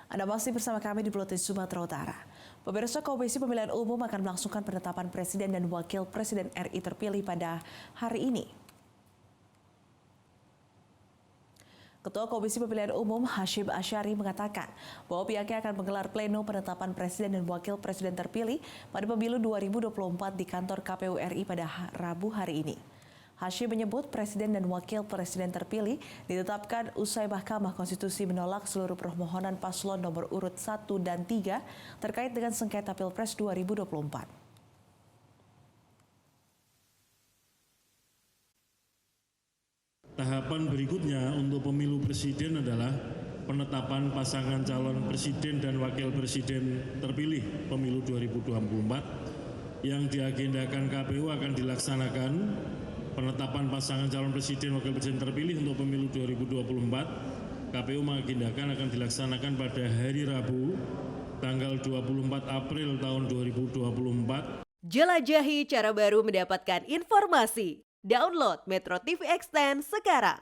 Anda masih bersama kami di Buletin Sumatera Utara. Pemirsa, Komisi Pemilihan Umum akan melangsungkan penetapan Presiden dan Wakil Presiden RI terpilih pada hari ini. Ketua Komisi Pemilihan Umum Hashim Asyari mengatakan bahwa pihaknya akan menggelar pleno penetapan Presiden dan Wakil Presiden terpilih pada pemilu 2024 di kantor KPU RI pada Rabu hari ini. Hashim menyebut Presiden dan Wakil Presiden terpilih ditetapkan usai Mahkamah Konstitusi menolak seluruh permohonan paslon nomor urut 1 dan 3 terkait dengan sengketa Pilpres 2024. Tahapan berikutnya untuk pemilu presiden adalah penetapan pasangan calon presiden dan wakil presiden terpilih pemilu 2024 yang diagendakan KPU akan dilaksanakan. Penetapan pasangan calon presiden wakil presiden terpilih untuk pemilu 2024 KPU mengagendakan akan dilaksanakan pada hari Rabu tanggal 24 April tahun 2024. Jelajahi cara baru mendapatkan informasi. Download Metro TV Extend sekarang.